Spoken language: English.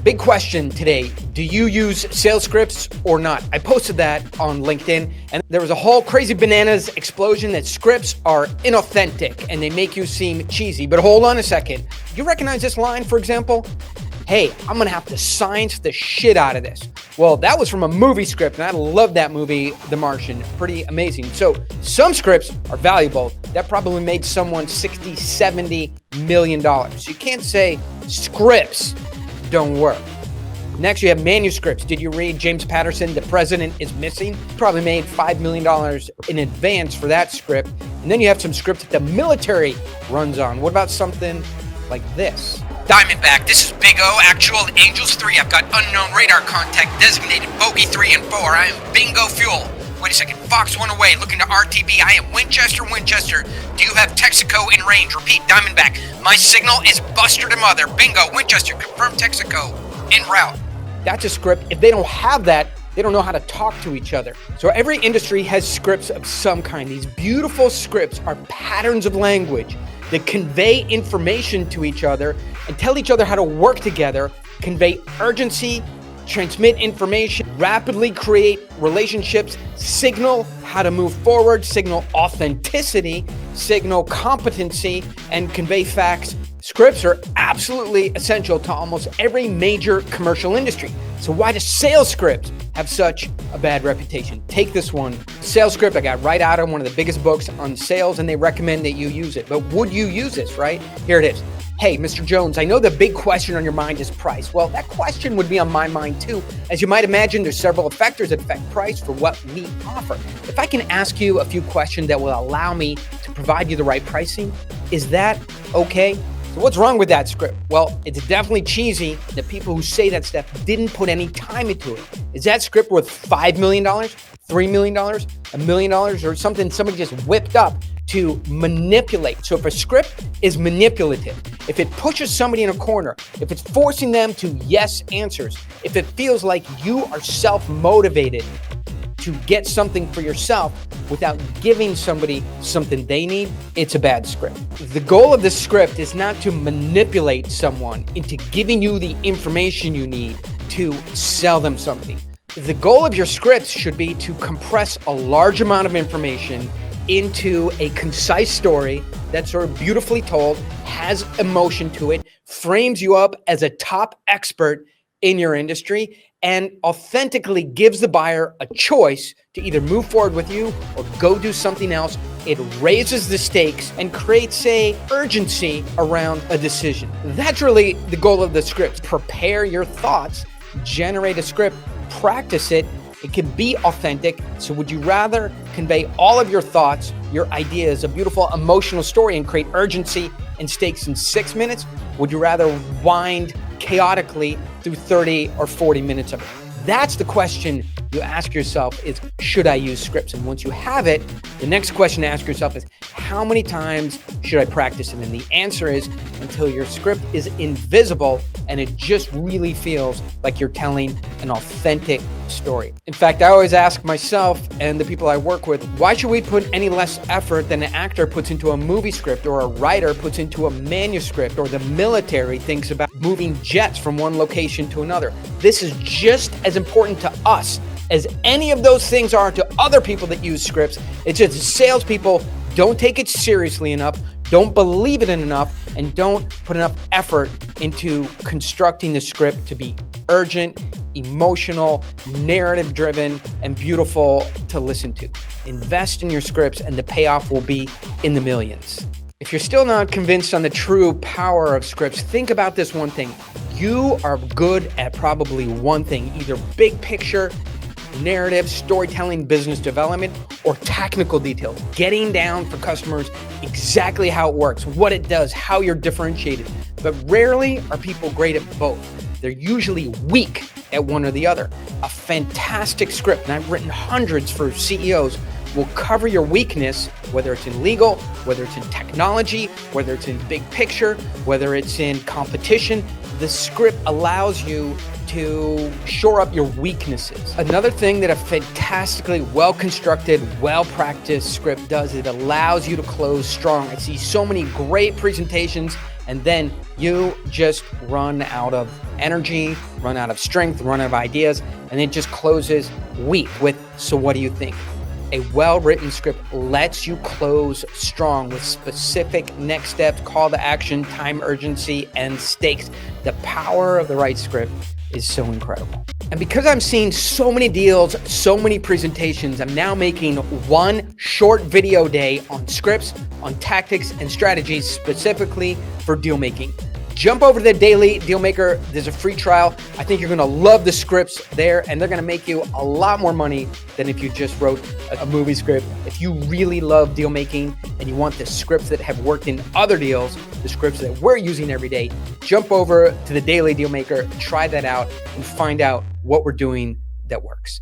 Big question today. Do you use sales scripts or not? I posted that on LinkedIn, and there was a whole crazy bananas explosion that scripts are inauthentic and they make you seem cheesy. But hold on a second. You recognize this line, for example? Hey, I'm gonna have to science the shit out of this. Well, that was from a movie script, and I love that movie, The Martian. Pretty amazing. So some scripts are valuable. That probably made someone $60, $70 million. So you can't say scripts don't work. Next, you have manuscripts. Did you read James Patterson, The President is Missing? Probably made $5 million in advance for that script. And then you have some scripts that the military runs on. What about something like this? Diamondback, this is Big O, actual Angels 3. I've got unknown radar contact designated Bogey 3 and 4. I am Bingo Fuel. Wait a second, Fox 1 away, looking to RTB. I am Winchester. Do you have Texaco in range? Repeat, Diamondback, my signal is Buster to Mother. Bingo, Winchester, confirm Texaco, en route. That's a script. If they don't have that, they don't know how to talk to each other. So every industry has scripts of some kind. These beautiful scripts are patterns of language that convey information to each other and tell each other how to work together, convey urgency, transmit information, rapidly create relationships, signal how to move forward, signal authenticity, signal competency, and convey facts. Scripts are absolutely essential to almost every major commercial industry. So why do sales scripts have such a bad reputation? Take this one. Sales script I got right out of one of the biggest books on sales, and they recommend that you use it. But would you use this, right? Here it is. Hey, Mr. Jones, I know the big question on your mind is price. Well, that question would be on my mind too. As you might imagine, there's several factors that affect price for what we offer. If I can ask you a few questions that will allow me to provide you the right pricing, is that okay? So what's wrong with that script? Well, it's definitely cheesy that people who say that stuff didn't put any time into it. Is that script worth $5 million, $3 million, $1 million, or something somebody just whipped up to manipulate? So if a script is manipulative, if it pushes somebody in a corner, if it's forcing them to yes answers, if it feels like you are self-motivated to get something for yourself without giving somebody something they need, it's a bad script. The goal of the script is not to manipulate someone into giving you the information you need to sell them something. The goal of your scripts should be to compress a large amount of information into a concise story that's sort of beautifully told, has emotion to it, frames you up as a top expert in your industry, and authentically gives the buyer a choice to either move forward with you or go do something else. It raises the stakes and creates urgency around a decision. That's really the goal of the script. Prepare your thoughts, generate a script, practice it. It can be authentic. So would you rather convey all of your thoughts, your ideas, a beautiful emotional story, and create urgency and stakes in 6 minutes? Would you rather wind chaotically through 30 or 40 minutes of it? That's the question you ask yourself is, should I use scripts? And once you have it, the next question to ask yourself is, how many times should I practice it? And the answer is until your script is invisible and it just really feels like you're telling an authentic story. In fact, I always ask myself and the people I work with, why should we put any less effort than an actor puts into a movie script, or a writer puts into a manuscript, or the military thinks about moving jets from one location to another? This is just as important to us as any of those things are to other people that use scripts. It's just salespeople don't take it seriously enough, don't believe it enough, and don't put enough effort into constructing the script to be urgent, emotional, narrative-driven, and beautiful to listen to. Invest in your scripts and the payoff will be in the millions. If you're still not convinced on the true power of scripts, think about this one thing. You are good at probably one thing, either big picture, narrative, storytelling, business development, or technical details. Getting down for customers exactly how it works, what it does, how you're differentiated. But rarely are people great at both. They're usually weak at one or the other. A fantastic script, and I've written hundreds for CEOs, will cover your weakness, whether it's in legal, whether it's in technology, whether it's in big picture, whether it's in competition. The script allows you to shore up your weaknesses. Another thing that a fantastically well-constructed, well-practiced script does, it allows you to close strong. I see so many great presentations and then you just run out of energy, run out of strength, run out of ideas, and it just closes weak with, so what do you think? A well-written script lets you close strong with specific next steps, call to action, time urgency, and stakes. The power of the right script is so incredible. And because I'm seeing so many deals, so many presentations, I'm now making one short video day on scripts, on tactics and strategies specifically for deal making. Jump over to the Daily Dealmaker. There's a free trial. I think you're going to love the scripts there, and they're going to make you a lot more money than if you just wrote a movie script. If you really love deal making and you want the scripts that have worked in other deals, the scripts that we're using every day, jump over to the Daily Dealmaker, try that out, and find out what we're doing that works.